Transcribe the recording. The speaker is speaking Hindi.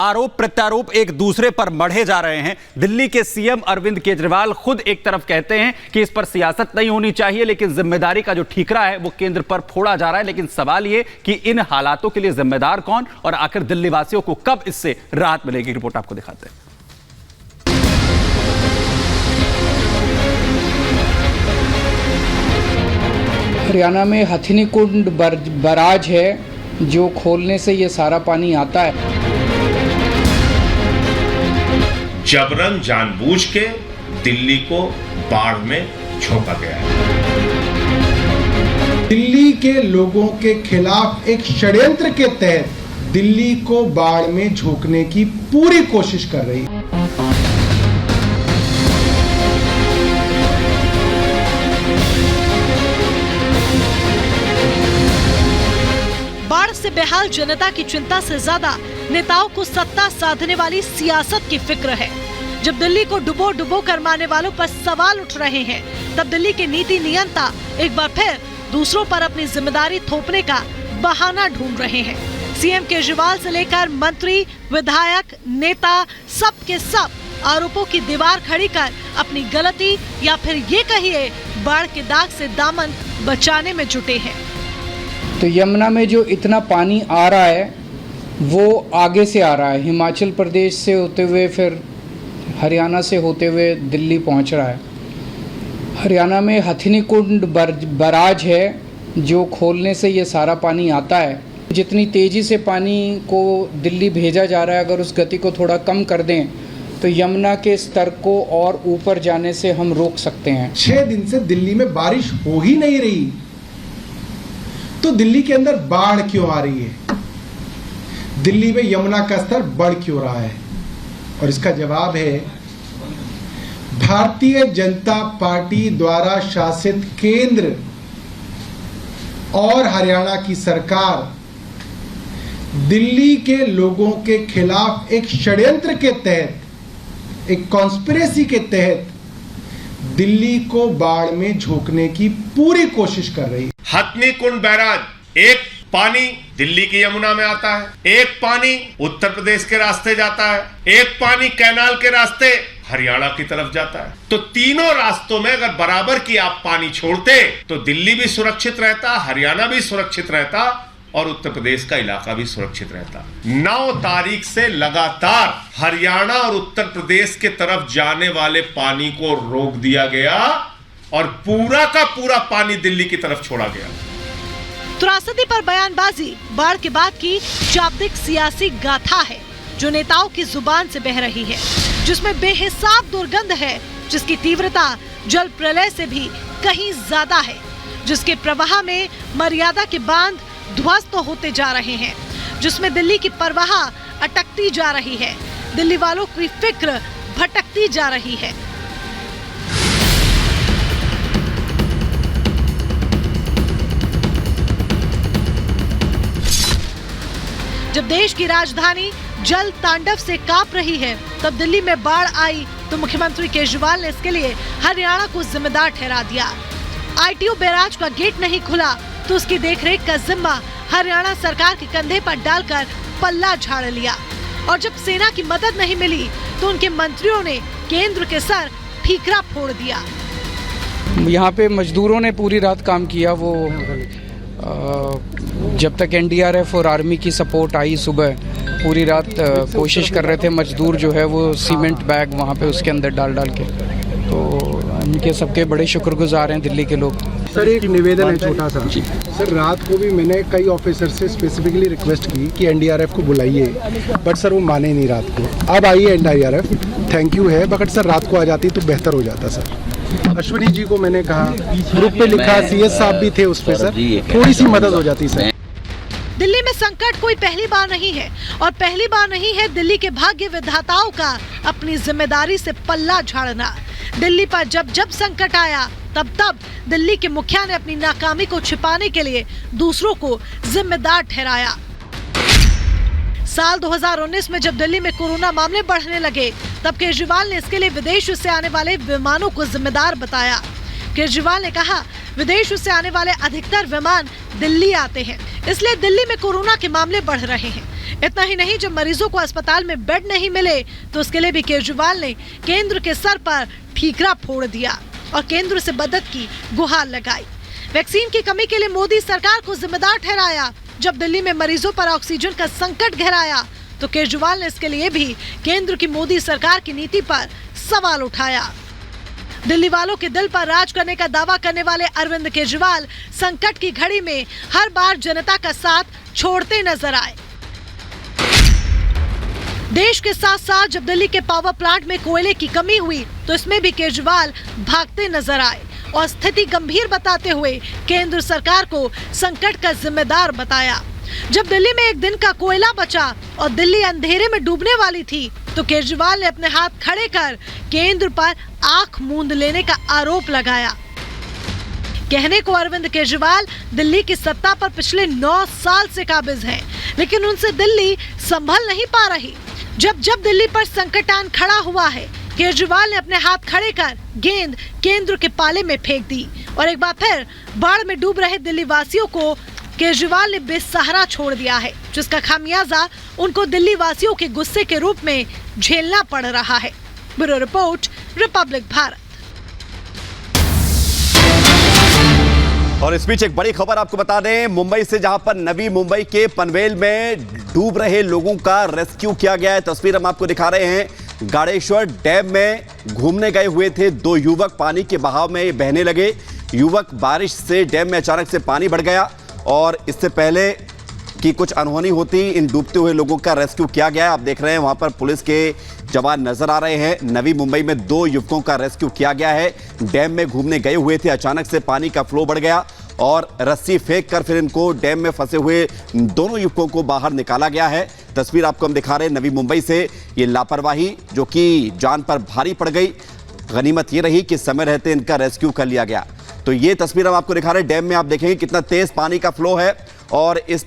आरोप प्रत्यारोप एक दूसरे पर मढ़े जा रहे हैं। दिल्ली के सीएम अरविंद केजरीवाल खुद एक तरफ कहते हैं कि इस पर सियासत नहीं होनी चाहिए, लेकिन जिम्मेदारी का जो ठीकरा है वो केंद्र पर फोड़ा जा रहा है। लेकिन सवाल ये कि इन हालातों के लिए जिम्मेदार कौन और आखिर दिल्ली वासियों को कब इससे राहत मिलेगी। रिपोर्ट आपको दिखाते हैं। हरियाणा में हथिनी कुंड बराज है जो खोलने से ये सारा पानी आता है। जबरन जानबूझ के दिल्ली को बाढ़ में झोंका गया है। दिल्ली के लोगों के खिलाफ एक षड्यंत्र के तहत दिल्ली को बाढ़ में झोंकने की पूरी कोशिश कर रही है। बाढ़ से बेहाल जनता की चिंता से ज्यादा नेताओं को सत्ता साधने वाली सियासत की फिक्र है। जब दिल्ली को डुबो डुबो कर मारने वालों पर सवाल उठ रहे हैं, तब दिल्ली के नीति नियंता एक बार फिर दूसरों पर अपनी जिम्मेदारी थोपने का बहाना ढूंढ रहे हैं। सीएम केजरीवाल से लेकर मंत्री, विधायक, नेता सब के सब आरोपों की दीवार खड़ी कर अपनी गलती या फिर ये कहिए बाढ़ के दाग से दामन बचाने में जुटे हैं। तो यमुना में जो इतना पानी आ रहा है वो आगे से आ रहा है, हिमाचल प्रदेश से होते हुए फिर हरियाणा से होते हुए दिल्ली पहुंच रहा है। हरियाणा में हथिनी कुंड बराज है जो खोलने से ये सारा पानी आता है। जितनी तेज़ी से पानी को दिल्ली भेजा जा रहा है, अगर उस गति को थोड़ा कम कर दें तो यमुना के स्तर को और ऊपर जाने से हम रोक सकते हैं। 6 दिन से दिल्ली में बारिश हो ही नहीं रही, तो दिल्ली के अंदर बाढ़ क्यों आ रही है? दिल्ली में यमुना का स्तर बढ़ क्यों रहा है? और इसका जवाब है भारतीय जनता पार्टी द्वारा शासित केंद्र और हरियाणा की सरकार दिल्ली के लोगों के खिलाफ एक षड्यंत्र के तहत, एक कॉन्स्पिरेसी के तहत दिल्ली को बाढ़ में झोंकने की पूरी कोशिश कर रही है। हथनी कुंड बैराज, एक पानी दिल्ली की यमुना में आता है, एक पानी उत्तर प्रदेश के रास्ते जाता है, एक पानी कैनाल के रास्ते हरियाणा की तरफ जाता है। तो तीनों रास्तों में अगर बराबर की आप पानी छोड़ते तो दिल्ली भी सुरक्षित रहता, हरियाणा भी सुरक्षित रहता और उत्तर प्रदेश का इलाका भी सुरक्षित रहता। 9 तारीख से लगातार हरियाणा और उत्तर प्रदेश के तरफ जाने वाले पानी को रोक दिया गया और पूरा का पूरा पानी दिल्ली की तरफ छोड़ा गया। त्रासदी पर बयानबाजी बाढ़ के बाद की शाब्दिक सियासी गाथा है जो नेताओं की जुबान से बह रही है, जिसमें बेहिसाब दुर्गंध है, जिसकी तीव्रता जल प्रलय से भी कहीं ज्यादा है, जिसके प्रवाह में मर्यादा के बांध ध्वस्त होते जा रहे हैं, जिसमें दिल्ली की परवाह अटकती जा रही है, दिल्ली वालों की फिक्र भटकती जा रही है। जब देश की राजधानी जल तांडव से कांप रही है, तब दिल्ली में बाढ़ आई तो मुख्यमंत्री केजरीवाल ने इसके लिए हरियाणा को जिम्मेदार ठहरा दिया। आईटीओ बैराज का गेट नहीं खुला तो उसकी देखरेख का जिम्मा हरियाणा सरकार के कंधे पर डालकर पल्ला झाड़ लिया, और जब सेना की मदद नहीं मिली तो उनके मंत्रियों ने केंद्र के सर ठीकरा फोड़ दिया। यहाँ पे मजदूरों ने पूरी रात काम किया। वो जब तक एनडीआरएफ और आर्मी की सपोर्ट आई, सुबह पूरी रात कोशिश कर रहे थे मजदूर जो है वो सीमेंट बैग वहाँ पे उसके अंदर डाल के। तो उनके सबके बड़े शुक्रगुजार हैं दिल्ली के लोग। सर एक निवेदन है छोटा सा। सर रात को भी मैंने कई ऑफिसर से स्पेसिफिकली रिक्वेस्ट की कि एनडीआरएफ को बुलाइए, बट सर वो माने नहीं रात को। अब आइए एनडीआरएफ, थैंक यू है, बट सर रात को आ जाती तो बेहतर हो जाता। सर अश्विनी जी को मैंने कहा, ग्रुप पे लिखा, सीएस साहब भी थे उस पे, सर थोड़ी सी मदद हो जाती सर। दिल्ली में संकट कोई पहली बार नहीं है, और पहली बार नहीं है दिल्ली के भाग्य विधाताओं का अपनी जिम्मेदारी से पल्ला झाड़ना। दिल्ली पर जब जब संकट आया तब दिल्ली के मुखिया ने अपनी नाकामी को छिपाने के लिए दूसरों को जिम्मेदार ठहराया। साल 2019 में जब दिल्ली में कोरोना मामले बढ़ने लगे, तब केजरीवाल ने इसके लिए विदेश से आने वाले विमानों को जिम्मेदार बताया। केजरीवाल ने कहा, विदेश से आने वाले अधिकतर विमान दिल्ली आते हैं, इसलिए दिल्ली में कोरोना के मामले बढ़ रहे हैं। इतना ही नहीं, जब मरीजों को अस्पताल में बेड नहीं मिले तो उसके लिए भी केजरीवाल ने केंद्र के सर पर ठीकरा फोड़ दिया और केंद्र से मदद की गुहार लगाई। वैक्सीन की कमी के लिए मोदी सरकार को जिम्मेदार ठहराया। जब दिल्ली में मरीजों पर ऑक्सीजन का संकट गहराया तो केजरीवाल ने इसके लिए भी केंद्र की मोदी सरकार की नीति पर सवाल उठाया। दिल्ली वालों के दिल पर राज करने का दावा करने वाले अरविंद केजरीवाल संकट की घड़ी में हर बार जनता का साथ छोड़ते नजर आए। देश के साथ साथ जब दिल्ली के पावर प्लांट में कोयले की कमी हुई तो इसमें भी केजरीवाल भागते नजर आए और स्थिति गंभीर बताते हुए केंद्र सरकार को संकट का जिम्मेदार बताया। जब दिल्ली में एक दिन का कोयला बचा और दिल्ली अंधेरे में डूबने वाली थी तो केजरीवाल ने अपने हाथ खड़े कर केंद्र पर आंख मूंद लेने का आरोप लगाया। कहने को अरविंद केजरीवाल दिल्ली की सत्ता पर पिछले 9 साल से काबिज हैं, लेकिन उनसे दिल्ली संभल नहीं पा रही। जब जब दिल्ली पर संकटान खड़ा हुआ है, केजरीवाल ने अपने हाथ खड़े कर गेंद केंद्र के पाले में फेंक दी और एक बार फिर बाढ़ में डूब रहे दिल्ली वासियों को केजरीवाल ने बेसहारा छोड़ दिया है, जिसका खामियाजा उनको दिल्ली वासियों के गुस्से के रूप में झेलना पड़ रहा है। Bureau report, Republic Bharat. और इस बीच एक बड़ी खबर आपको बता दें, मुंबई से, जहां पर नवी मुंबई के पनवेल में डूब रहे लोगों का रेस्क्यू किया गया है। तस्वीर हम आपको दिखा रहे हैं। गाड़ेश्वर डैम में घूमने गए हुए थे 2 युवक, पानी के बहाव में बहने लगे। युवक बारिश से डैम में अचानक से पानी बढ़ गया और इससे पहले कि कुछ अनहोनी होती, इन डूबते हुए लोगों का रेस्क्यू किया गया। आप देख रहे हैं वहां पर पुलिस के जवान नजर आ रहे हैं। नवी मुंबई में 2 युवकों का रेस्क्यू किया गया है। डैम में घूमने गए हुए थे, अचानक से पानी का फ्लो बढ़ गया और रस्सी फेंक कर फिर इनको डैम में फंसे हुए दोनों युवकों को बाहर निकाला गया है। तस्वीर आपको हम दिखा रहे हैं नवी मुंबई से। ये लापरवाही जो कि जान पर भारी पड़ गई, गनीमत ये रही कि समय रहते इनका रेस्क्यू कर लिया गया। तो ये तस्वीर हम आपको दिखा रहे हैं। डैम में आप देखेंगे कितना तेज पानी का फ्लो है और इस